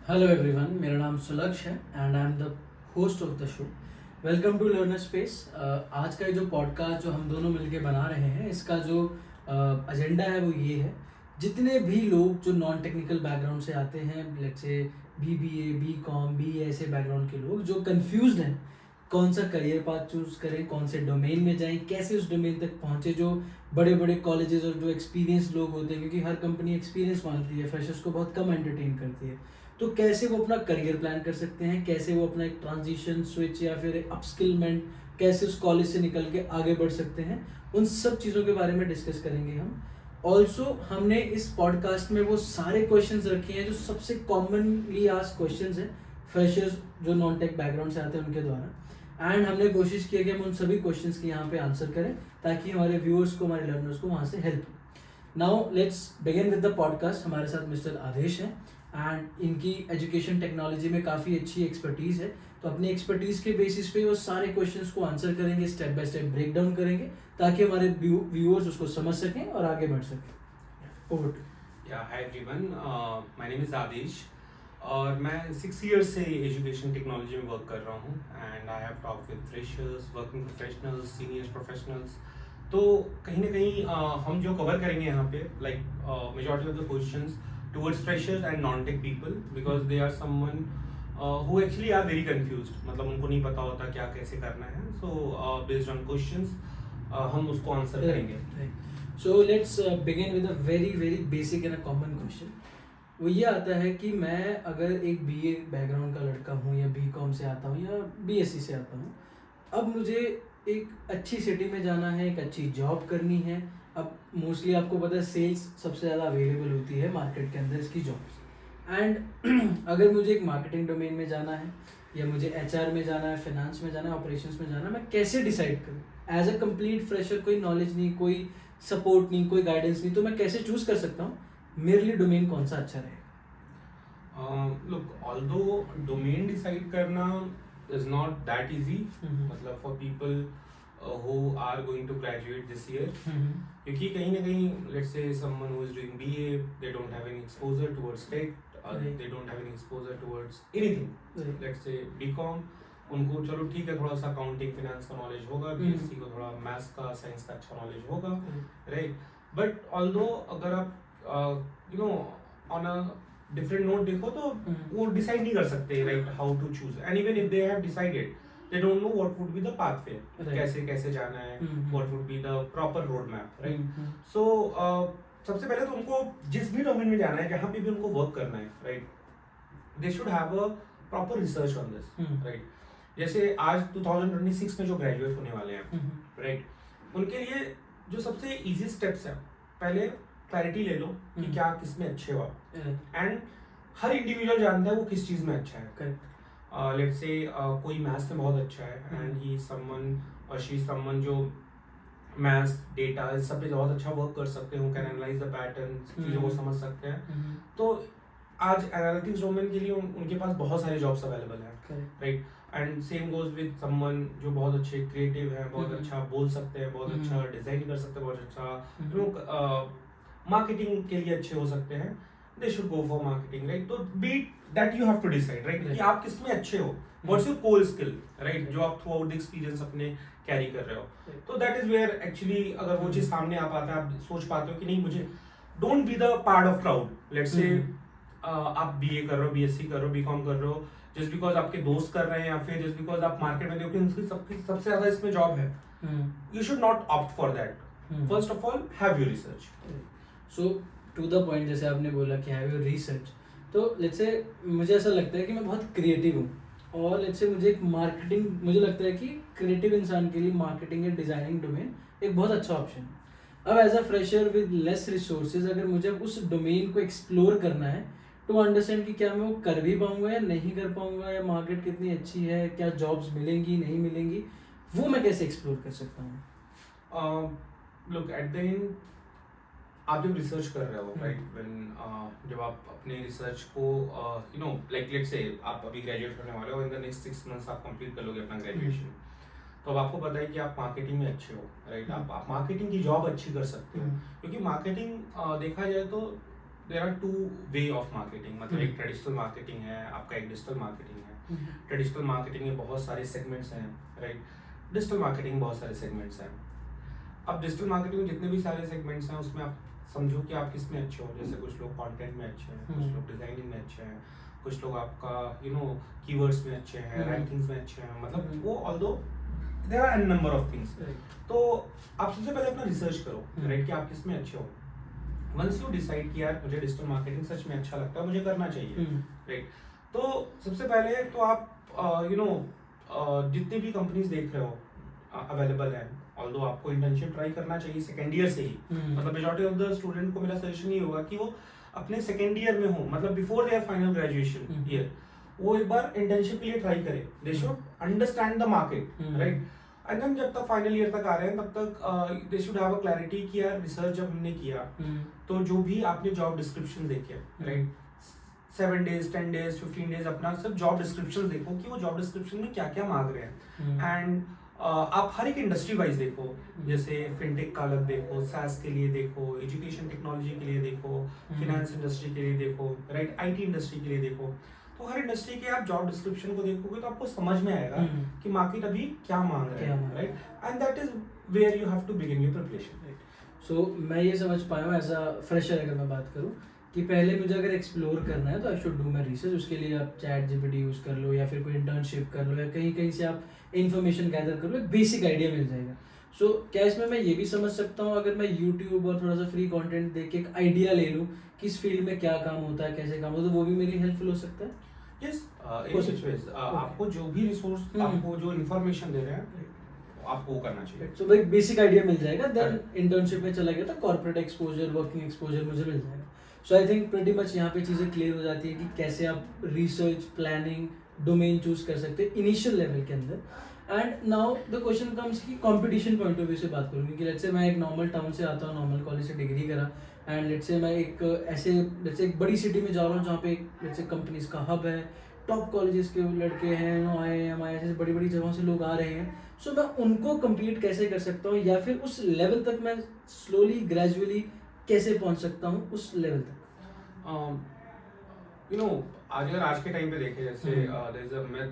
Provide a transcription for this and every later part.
Hello everyone, मेरा नाम सुलक्ष है and I am the host of the show. Welcome to learner space. आज का जो पॉडकास्ट जो हम दोनों मिलके बना रहे हैं, इसका जो एजेंडा है वो ये है। जितने भी लोग जो नॉन टेक्निकल बैकग्राउंड से आते हैं, let's say BBA, BCom, BE ऐसे बैकग्राउंड के लोग जो कंफ्यूज्ड हैं कौन सा करियर पाथ चूज करें, कौन से डोमेन में जाएं, कैसे उस डोमेन तक पहुंचे, जो बड़े बड़े कॉलेजेस और जो एक्सपीरियंस लोग होते हैं, क्योंकि हर कंपनी एक्सपीरियंस मांगती है, फ्रेशर्स को बहुत कम एंटरटेन करती है। तो कैसे वो अपना करियर प्लान कर सकते हैं, कैसे वो अपना एक ट्रांजिशन स्विच या फिर अपस्किलमेंट, कैसे उस कॉलेज से निकल के आगे बढ़ सकते हैं, उन सब चीज़ों के बारे में डिस्कस करेंगे हम। ऑल्सो हमने इस पॉडकास्ट में वो सारे क्वेश्चंस रखे हैं जो सबसे कॉमनली आस्क्ड क्वेश्चंस हैं फ्रेशर्स जो नॉन टेक बैकग्राउंड से आते हैं उनके द्वारा। एंड हमने कोशिश की है कि हम उन सभी क्वेश्चंस की यहाँ पे आंसर करें ताकि हमारे व्यूअर्स को, हमारे लर्नर्स को वहाँ से help. Now let's begin with the podcast. हमारे साथ मिस्टर आदेश हैं एंड इनकी एजुकेशन टेक्नोलॉजी में काफ़ी अच्छी एक्सपर्टीज़ है। तो अपनी एक्सपर्टीज़ के बेसिस पे वो सारे क्वेश्चंस को आंसर करेंगे, step by step break down करेंगे ताकि हमारे व्यूअर्स उसको समझ सकें और आगे बढ़ सकें। Over to. या hi everyone, my name is Aadesh और मैं 6 इयर्स से एजुकेशन टेक्नोलॉजी में वर्क कर रहा हूँ and I have talk with freshers, working professionals, senior professionals. तो कहीं ना कहीं हम जो कवर करेंगे यहाँ पे like majority of the questions towards freshers and non-tech people because they are someone who actually are very confused, मतलब उनको नहीं पता होता क्या कैसे करना है। So based on questions हम उसको आंसर करेंगे। So let's begin with a very basic and a common question। वो ये आता है कि मैं अगर एक BA बैकग्राउंड का लड़का हूँ या BCom से आता हूँ या BSc से आता हूँ, अब मुझे एक अच्छी सिटी में जाना है, एक अच्छी जॉब करनी है। अब मोस्टली आपको पता है सेल्स सबसे ज़्यादा अवेलेबल होती है मार्केट के अंदर, इसकी जॉब्स। एंड अगर मुझे एक मार्केटिंग डोमेन में जाना है या मुझे HR में जाना है, फाइनेंस में जाना है, ऑपरेशंस में जाना है, मैं कैसे डिसाइड करूँ? एज अ कंप्लीट फ्रेशर, कोई नॉलेज नहीं, कोई सपोर्ट नहीं, कोई गाइडेंस नहीं, तो मैं कैसे चूज कर सकता हूँ मेरे लिए डोमेन कौन सा अच्छा रहेगा? लुक, ऑल्दो डोमेन डिसाइड करना इज नॉट दैट इजी, मतलब for people who are going to graduate this year, क्योंकि कहीं ना कहीं let's say someone who is doing BA, they don't have any exposure towards tech, they don't have any exposure towards anything. Let's say BCom, उनको चलो ठीक है, थोड़ा सा अकाउंटिंग फाइनेंस का नॉलेज होगा, BSc को थोड़ा मैथ्स का, साइंस का अच्छा नॉलेज होगा, राइट। बट ऑल्दो अगर आप you know on a different note देखो तो वो डिसाइड नहीं कर सकते right how to choose, and even if they have decided they don't know what would be the pathway, कैसे कैसे जाना है, what would be the proper road map, right? So सबसे पहले तो उनको जिस भी डोमेन में जाना है, जहाँ पे भी उनको वर्क करना है, right, they should have a proper research on this, right? जैसे आज 2026 में जो ग्रेजुएट होने वाले हैं, right, उनके लिए जो सबसे इजी स्टेप्स है, पहले क्लैरिटी ले लो कि क्या किस में अच्छे हो, एंड हर इंडिविजुअल जानता है वो किस चीज में अच्छा है। लेट्स से कोई मैथ्स में बहुत अच्छा है एंड ही समवन और शी समवन जो मैथ्स, डेटा, इस सब पे बहुत अच्छा वर्क कर सकते हैं, कैन एनालाइज द पैटर्न, चीज़ों को समझ सकते हैं। तो आज एनालिटिक्स डोमेन के लिए उनके पास बहुत सारे जॉब्स अवेलेबल हैं, right. And same goes with someone जो बहुत अच्छे क्रिएटिव है, बहुत अच्छा बोल सकते हैं, बहुत अच्छा डिजाइन कर सकते हैं, बहुत अच्छा मार्केटिंग के लिए अच्छे हो सकते हैं, they should go for marketing, right? तो be that you have to decide, right? कि आप किस में अच्छे हो, what's your core skill, right? जो आप throughout the experience अपने carry कर रहे हो, तो that is where actually अगर वो चीज़ सामने आ पाता है, आप सोच पाते हो कि नहीं मुझे don't be the part of crowd, let's say आप BA कर रहे हो, BSc कर रहे हो, BCom कर रहे हो, just because आपके दोस्त कर रहे हैं या फिर just because आप मार्केट में देखो कि सबसे ज़्यादा इसमें जॉब है, you should not opt for that. First of all, have your research. So to the point, जैसे आपने बोला कि हैव योर रिसर्च, तो लेट्स से मुझे ऐसा लगता है कि मैं बहुत क्रिएटिव हूँ और लेट्स से मुझे एक मार्केटिंग, मुझे लगता है कि क्रिएटिव इंसान के लिए मार्केटिंग या डिज़ाइनिंग डोमेन एक बहुत अच्छा ऑप्शन है। अब as a fresher with less resources अगर मुझे उस डोमेन को एक्सप्लोर करना है टू अंडरस्टैंड कि क्या मैं वो कर भी पाऊँगा या नहीं कर पाऊँगा, या मार्केट कितनी अच्छी है, क्या जॉब्स मिलेंगी नहीं मिलेंगी, वो मैं कैसे एक्सप्लोर कर सकता हूँ? लुक, एट द एंड आप जब रिसर्च कर रहे हो, राइट, व्हेन जब आप अपने रिसर्च को you know like let's say आप अभी ग्रेजुएट होने वाले हो, इन द नेक्स्ट 6 मंथ्स आप कंप्लीट कर लोगे अपना ग्रेजुएशन, तो अब आपको पता है कि आप मार्केटिंग में अच्छे हो, राइट, आप मार्केटिंग की जॉब अच्छी कर सकते हो, क्योंकि मार्केटिंग देखा जाए तो there are two way of marketing, मतलब एक ट्रेडिशनल मार्केटिंग है, आपका एक डिजिटल मार्केटिंग है। ट्रेडिशनल मार्केटिंग में बहुत सारे सेगमेंट्स हैं, राइट। डिजिटल मार्केटिंग में बहुत सारे सेगमेंट्स हैं। अब डिजिटल मार्केटिंग में जितने भी सारे सेगमेंट्स हैं उसमें आप समझो कि आप किस में अच्छे हो। जैसे कुछ लोग कंटेंट में अच्छे हैं, कुछ लोग डिजाइनिंग में अच्छे हैं, कुछ लोग आपका कीवर्ड्स में अच्छे हैं, रैंकिंग्स में अच्छे हैं, मतलब वो although there are N number of things. तो आप सबसे पहले अपना रिसर्च करो, राइट, कि आप किस में अच्छे हो। वंस यू डिसाइड कि यार मुझे डिजिटल मार्केटिंग सच में अच्छा लगता है, मुझे करना चाहिए, राइट, तो सबसे पहले तो आप जितनी भी कंपनीज देख रहे हो अवेलेबल है, ऑल्दो आपको इंटर्नशिप ट्राई करना चाहिए सेकेंड ईयर से ही। मतलब मेजॉरिटी ऑफ द स्टूडेंट को मेरा सजेशन ये होगा कि वो अपने सेकेंड ईयर में हो, मतलब before their final graduation year, वो एक बार इंटर्नशिप के लिए ट्राई करे। They should understand the market, right. And then जब तक फाइनल ईयर तक आ रहे हैं तब तक they should have a clarity कि यार रिसर्च जब हमने किया तो जो भी आपने जॉब डिस्क्रिप्शन देखे, राइट, 7 days 10 days 15 days अपना सब जॉब डिस्क्रिप्शन देखो कि वो जॉब डिस्क्रिप्शन में क्या क्या मांग रहे हैं। एंड आप हर एक इंडस्ट्री वाइज देखो, जैसे फिनटेक का अलग देखो, सास के लिए देखो, एजुकेशन टेक्नोलॉजी के लिए देखो, फिनेंस इंडस्ट्री के लिए देखो, राइट, आईटी इंडस्ट्री के लिए देखो। तो हर इंडस्ट्री के आप जॉब डिस्क्रिप्शन को देखोगे तो आपको समझ में आएगा कि मार्केट अभी क्या मांग रहा है, right, and that is where you have to begin your preparation, right. So मैं ये समझ पाया हूँ एज अ फ्रेशर, अगर मैं बात करूँ कि पहले मुझे अगर एक्सप्लोर करना है तो I should do my research. उसके लिए आप चैट जीपीटी यूज़ कर लो या फिर कोई इंटर्नशिप कर लो या कहीं कहीं से आप इन्फॉर्मेशन गैदर कर लो, एक बेसिक आइडिया मिल जाएगा। सो क्या इसमें मैं ये भी समझ सकता हूँ अगर मैं यूट्यूब और थोड़ा सा फ्री कंटेंट देख के एक आइडिया ले लूँ किस फील्ड में क्या काम होता है, कैसे काम होता है, तो वो भी मेरी हेल्पफुल हो सकता है? यस, आपको जो भी रिसोर्स, आपको जो इन्फॉर्मेशन दे रहे हैं आपको वो करना चाहिए। सो एक बेसिक आइडिया मिल जाएगा, देन इंटर्नशिप में चला गया तो कॉर्पोरेट एक्सपोजर, वर्किंग एक्सपोजर मुझे मिल जाएगा। सो आई थिंक प्रीटी मच यहाँ पे चीज़ें क्लियर हो जाती है कि कैसे आप रिसर्च, प्लानिंग, डोमेन चूज कर सकते हैं इनिशियल लेवल के अंदर। And now the question comes कि कंपटीशन पॉइंट ऑफ व्यू से बात करूँगी कि लेट्स से मैं एक नॉर्मल टाउन से आता हूँ, नॉर्मल कॉलेज से डिग्री करा, एंड लेट्स से मैं एक ऐसे लेट्स से एक बड़ी सिटी में जा रहा हूँ जहाँ पे लेट्स से कंपनीज का हब है, टॉप कॉलेजेस के लड़के हैं, IIM ऐसे बड़ी बड़ी जगहों से लोग आ रहे हैं। सो मैं उनको कम्पीट कैसे कर सकता हूँ या फिर उस लेवल तक मैं स्लोली ग्रेजुअली कैसे पहुँच सकता हूँ उस लेवल तक? आज के टाइम पे देखे, जैसे देयर इज अ मिथ,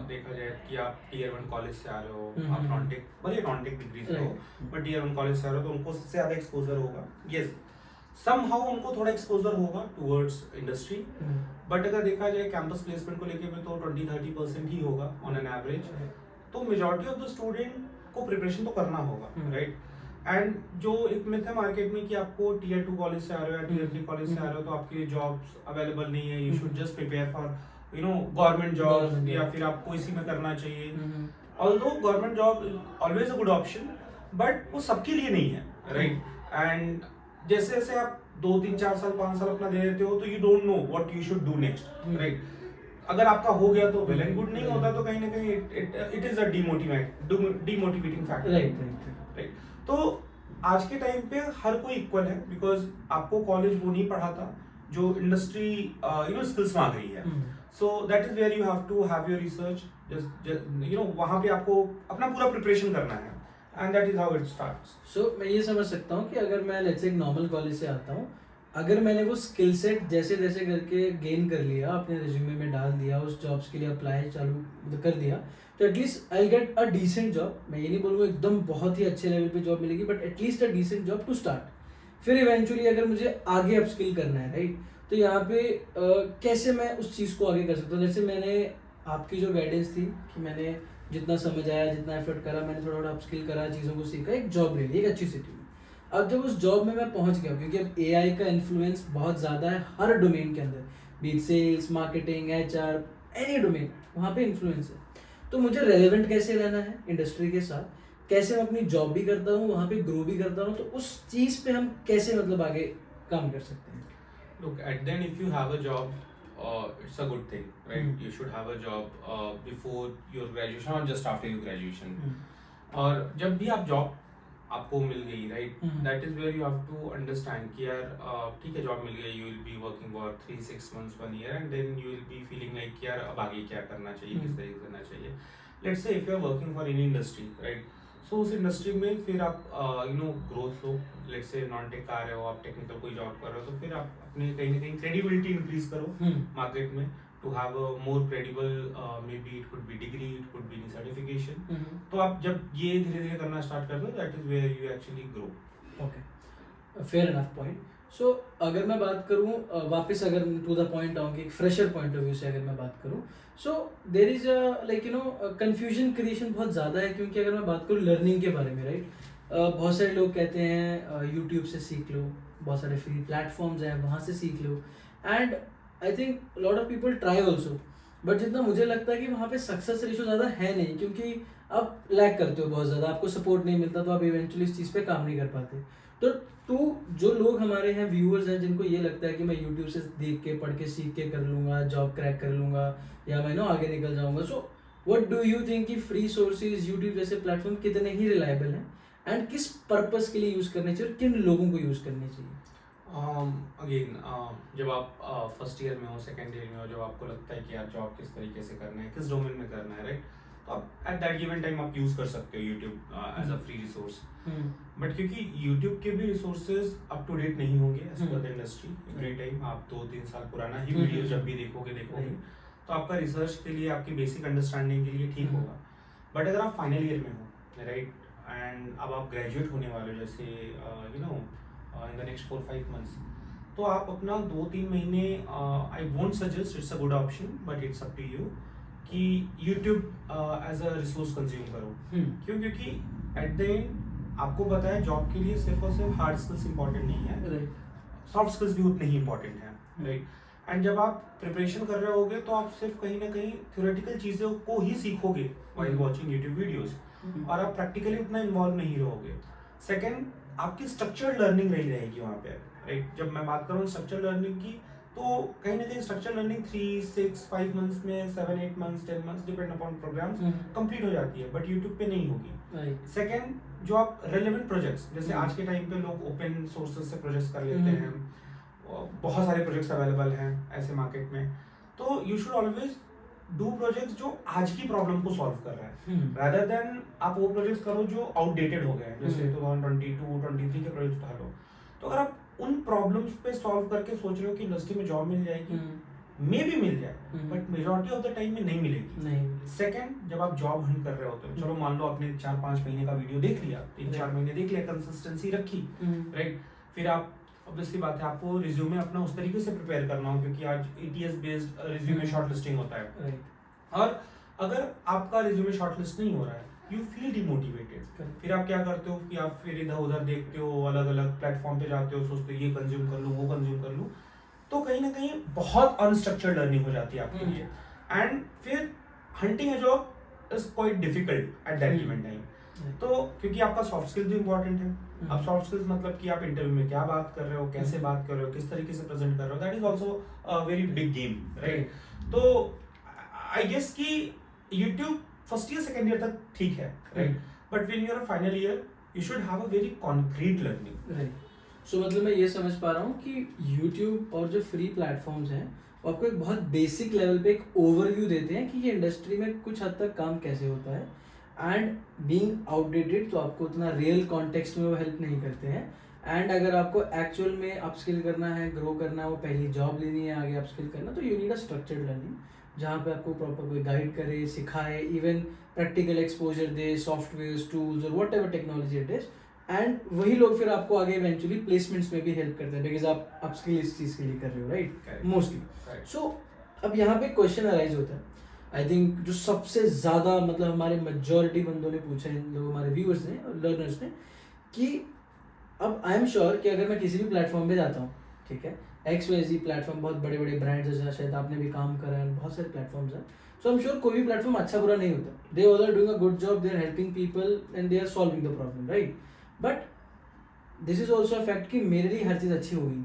देखा जाए कि आप टियर 1 कॉलेज से आ रहे हो, आप नॉनटेक, भले नॉनटेक डिग्री से हो, बट टियर 1 कॉलेज से आ रहे हो तो उनको सबसे ज्यादा एक्सपोजर होगा। यस, समहाउ उनको थोड़ा एक्सपोजर होगा टुवर्ड्स इंडस्ट्री, बट अगर देखा जाए कैंपस प्लेसमेंट को लेके भी तो 20-30% ही होगा ऑन एन एवरेज। तो मेजॉरिटी ऑफ द स्टूडेंट को प्रिपरेशन तो करना होगा, राइट। एंड जो एक मिथ है मार्केट में कि आपको टियर 2 कॉलेज से आ रहे हो या टियर 3 कॉलेज से आ रहे हो तो आपके लिए जॉब्स अवेलेबल नहीं है, you should just prepare for government job या फिर आपको इसी में करना चाहिए। Although government job is always a good option, but वो सबके लिए नहीं है, राइट। एंड जैसे जैसे आप 2-3-4 साल 5 साल अपना दे देते हो तो you don't know what you should do next, right. अगर आपका हो गया तो वेल एंड गुड, नहीं होता तो कहीं ना कहीं it is a demotivating factor, right. तो आज के टाइम पे हर कोई इक्वल है, बिकॉज आपको कॉलेज वो नहीं पढ़ाता जो इंडस्ट्री स्किल्स मांग रही है। So that is where you have to have your research, वहां पे आपको अपना पूरा प्रिपरेशन करना है, and that is how it starts. So मैं ये समझ सकता हूँ कि अगर मैं लेट्स से एक नॉर्मल कॉलेज से आता हूँ, अगर मैंने वो स्किल सेट जैसे जैसे करके गेन कर लिया, अपने रिज्यूमे में डाल दिया, उस जॉब्स के लिए अप्लाई चालू कर दिया, तो at least I get a decent job. मैं ये नहीं बोलूँगा एकदम बहुत ही अच्छे लेवल पे जॉब मिलेगी, but at least a decent job to start. फिर इवेंचुअली अगर मुझे आगे अपस्किल करना है, राइट, तो यहाँ पे कैसे मैं उस चीज़ को आगे कर सकता हूँ? जैसे मैंने आपकी जो गाइडेंस थी कि मैंने जितना समझ आया, जितना एफर्ट करा, मैंने थोड़ा थोड़ा अपस्किल करा, चीज़ों को सीखा, एक जॉब ले ली एक अच्छी सिटी में। अब जब उस जॉब में मैं पहुंच गया, क्योंकि अब AI का इन्फ्लुएंस बहुत ज़्यादा है हर डोमेन के अंदर, be it sales, marketing, HR, any domain, वहाँ पे इन्फ्लुएंस है। तो मुझे रेलेवेंट कैसे रहना है इंडस्ट्री के साथ, कैसे मैं अपनी जॉब भी करता हूँ, वहाँ पे ग्रो भी करता हूँ, तो उस चीज़ पे हम कैसे मतलब आगे काम कर सकते हैं? Look, at then if you have a job, it's a good thing, right? You should have a job before your graduation or just after your graduation. और जब भी आप जॉब आपको मिल गई, right, that is where you have to understand कि यार ठीक है जॉब मिल गई, you will be working for 3-6 months 1 year and then you will be feeling like कि यार अब आगे क्या करना चाहिए, किस तरीके से करना चाहिए। Let's say if you are working for any industry, right, so उस इंडस्ट्री में फिर आप ग्रोथ लो, लेट्स से नॉन टेक आ रहे हो, आप टेक्निकल कोई जॉब कर रहे हो, तो फिर आप अपने कहीं ना कहीं क्रेडिबिलिटी इंक्रीज करो मार्केट में, to have a more credible, maybe it could be degree, it could be certification. तो आप जब ये धीरे धीरे करना स्टार्ट कर दो, that is where you actually grow. Okay, fair enough point. So अगर मैं बात करूँ वापस, अगर टू द पॉइंट आऊँ कि फ्रेशर पॉइंट ऑफ व्यू से अगर मैं बात करूँ, so there is like confusion creation बहुत ज़्यादा है, क्योंकि अगर मैं बात करूँ लर्निंग के बारे में, राइट, बहुत सारे लोग कहते हैं यूट्यूब से सीख लो, बहुत सारे फ्री प्लेटफॉर्म्स हैं वहाँ से सीख लो, and I think lot of people try also, but जितना मुझे लगता है कि वहाँ पे सक्सेस रेशो ज़्यादा है नहीं, क्योंकि आप लैक करते हो बहुत ज़्यादा, आपको सपोर्ट नहीं मिलता, तो आप इवेंचुअली इस चीज़ पे काम नहीं कर पाते। तो जो लोग हमारे हैं व्यूअर्स हैं, जिनको ये लगता है कि मैं यूट्यूब से देख के पढ़ के सीख के कर लूँगा, जॉब क्रैक कर लूँगा, या मैं आगे निकल जाऊँगा, so what do you think कि फ्री सोर्सेज यूट्यूब जैसे प्लेटफॉर्म कितने ही रिलायबल हैं, एंड किस पर्पस के लिए यूज़ करने चाहिए और किन लोगों को यूज़ करने चाहिए? अगेन जब आप फर्स्ट ईयर में हो, सेकेंड ईयर में हो, जब आपको लगता है कि यार जॉब किस तरीके से करना है, किस डोमेन में करना है, राइट, तो आप एट दैट गिवन टाइम आप यूज कर सकते हो YouTube as a free resource. But क्योंकि यूट्यूब के भी रिसोर्सेज अप टू डेट नहीं होंगे as per the industry, every time आप 2-3 साल पुराना ही वीडियो जब भी देखोगे तो आपका रिसर्च के लिए, आपकी बेसिक अंडरस्टैंडिंग के लिए ठीक होगा। बट अगर आप फाइनल ईयर में हो, राइट, एंड अब आप ग्रेजुएट होने वाले हो, जैसे इन द नेक्स्ट 4-5 months, तो आप अपना 2-3 महीने, I won't suggest, it's a good option but it's up to you, कि YouTube as a resource consume करो। क्यों? क्योंकि एट द एंड आपको पता है जॉब के लिए सिर्फ और सिर्फ हार्ड स्किल्स इंपॉर्टेंट नहीं है, सॉफ्ट स्किल्स भी उतने ही इंपॉर्टेंट है, राइट। एंड जब आप प्रिपरेशन कर रहे होगे तो आप सिर्फ कहीं ना कहीं थ्योरेटिकल चीज़ों को ही सीखोगे व्हाइल वॉचिंग यूट्यूब वीडियोस, और आप प्रैक्टिकली उतना इन्वॉल्व नहीं रहोगे। सेकेंड, आपकी स्ट्रक्चर्ड लर्निंग नहीं रहेगी वहाँ पे, राइट। जब मैं बात करूँ स्ट्रक्चर्ड लर्निंग की, तो कहीं ना कहीं स्ट्रक्चर लर्निंग 3-6-5 months में, 7-8 months 10 months depend upon programs complete हो जाती है, बट यूट्यूब पे नहीं होगी। सेकंड, जो आप रेलेवेंट प्रोजेक्ट्स, जैसे आज के टाइम पे लोग ओपन सोर्सेज से प्रोजेक्ट्स कर लेते हैं, बहुत सारे प्रोजेक्ट्स अवेलेबल हैं ऐसे मार्केट में, तो you should always do projects जो आज की प्रॉब्लम को सॉल्व कर रहा है, रादर देन आप वो प्रोजेक्ट्स करो जो आउटडेटेड हो गए हैं, जैसे 2022-23 के प्रोजेक्ट्स उठा लो। तो अगर आप उन प्रॉब्लम्स पे सॉल्व करके सोच रहे हो कि इंडस्ट्री में जॉब मिल जाएगी, मे भी मिल जाए, but majority of the time में नहीं मिलेगी। सेकंड, जब आप जॉब हंट कर रहे होते हो, चलो मान लो आपने 4-5 महीने का वीडियो देख लिया, 3-4 महीने देख लिया, कंसिस्टेंसी रखी, राइट, फिर आप ऑब्वियसली बात है आपको रिज्यूमे अपना उस तरीके से प्रिपेयर करना हो, क्योंकि आज ATS बेस्ड रिज्यूमे शॉर्टलिस्टिंग होता है, और अगर आपका रिज्यूमे शॉर्टलिस्ट नहीं हो रहा है, यू फील डिमोटिवेटेड, फिर आप क्या करते हो कि आप फिर इधर उधर देखते हो, अलग अलग प्लेटफॉर्म पे जाते हो, सोचते हो ये कंज्यूम कर लूँ, वो कंज्यूम कर लूँ, तो कहीं ना कहीं बहुत अनस्ट्रक्चर्ड लर्निंग हो जाती है आपके लिए, एंड फिर hunting a job is quite difficult at that given time. तो क्योंकि आपका सॉफ्ट स्किल्स भी इंपॉर्टेंट है। अब सॉफ्ट स्किल्स मतलब कि आप इंटरव्यू में क्या बात कर रहे हो, कैसे बात कर रहे हो, किस तरीके से प्रेजेंट कर रहे हो, that is also a very big game, right. तो आई गेस कि YouTube first year second year तक ठीक है, right, but when you are final year you should have a very concrete learning, right. So मतलब मैं ये समझ पा रहा हूँ कि यूट्यूब और जो फ्री प्लेटफॉर्म्स हैं वो आपको एक बहुत बेसिक लेवल पे एक ओवरव्यू देते हैं कि ये इंडस्ट्री में कुछ हद तक काम कैसे होता है, एंड बीइंग आउटडेटेड तो आपको उतना रियल कॉन्टेक्स्ट में वो हेल्प नहीं करते हैं, एंड अगर आपको एक्चुअल में अपस्किल करना है, ग्रो करना है, वो पहली जॉब लेनी है, आगे अपस्किल करना, तो you need a structured learning जहाँ पे आपको प्रॉपर कोई गाइड करे, सिखाए, इवन प्रैक्टिकल एक्सपोजर दे, सॉफ्टवेयर्स, टूल्स और what ever technology it is, and वही लोग फिर आपको आगे इवेंचुअली प्लेसमेंट्स में भी हेल्प करते हैं, बिकॉज आप अपस्किल इस चीज़ के लिए कर रहे हो, राइट, मोस्टली। सो अब यहाँ पे क्वेश्चन अराइज होता है, आई थिंक जो सबसे ज़्यादा मतलब हमारे मेजॉरिटी बंदों ने पूछा है, लोग हमारे व्यूअर्स ने और लर्नर्स ने, कि अब आई एम श्योर कि अगर मैं किसी भी प्लेटफॉर्म पे जाता हूँ, ठीक है, XYZ प्लेटफॉर्म, बहुत बड़े बड़े ब्रांड्स हैं, शायद आपने भी काम करा है, बहुत सारे प्लेटफॉर्म्स हैं, सो आई एम श्योर कोई भी प्लेटफॉर्म अच्छा बुरा नहीं होता, they all are doing a good job, they are helping people and they are solving the problem, right. But this is also a fact कि मेरे लिए हर चीज़ अच्छी होगी,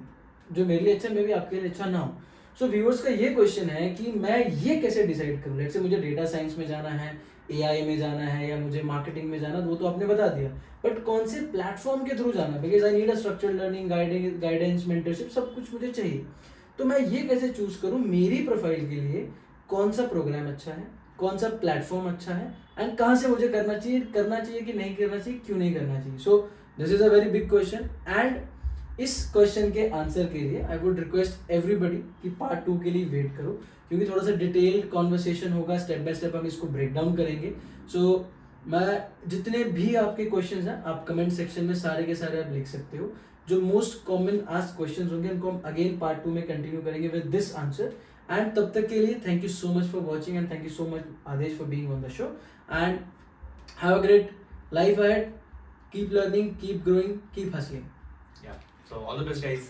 जो मेरे लिए अच्छा मे भी आपके लिए अच्छा ना हो। सो व्यूअर्स का ये क्वेश्चन है कि मैं ये कैसे डिसाइड करूँ, लेट्स से मुझे डेटा साइंस में जाना है, AI में जाना है, या मुझे मार्केटिंग में जाना है, वो तो आपने बता दिया, बट कौन से प्लेटफॉर्म के थ्रू जाना, because I need a structured learning, guidance, mentorship, सब कुछ मुझे चाहिए, तो मैं ये कैसे चूज करूँ मेरी प्रोफाइल के लिए कौन सा प्रोग्राम अच्छा है, कौन सा प्लेटफॉर्म अच्छा है एंड कहाँ से मुझे करना चाहिए कि नहीं करना चाहिए, क्यों नहीं करना चाहिए. So this is a very big question and इस क्वेश्चन के आंसर के लिए आई वुड रिक्वेस्ट एवरीबडी कि पार्ट 2 के लिए वेट करो, क्योंकि थोड़ा सा डिटेल्ड कॉन्वर्सेशन होगा, स्टेप बाय स्टेप हम इसको ब्रेक डाउन करेंगे. सो मैं जितने भी आपके क्वेश्चंस हैं आप कमेंट सेक्शन में सारे के सारे आप लिख सकते हो. जो मोस्ट कॉमन आस्क्ड क्वेश्चंस होंगे उनको हम अगेन पार्ट 2 में कंटिन्यू करेंगे विद दिस आंसर. एंड तब तक के लिए thank you so much for watching and thank you so much Adesh for being on the show and have a great life ahead. Keep learning, keep growing, keep hustling. Yeah. So all the best, guys.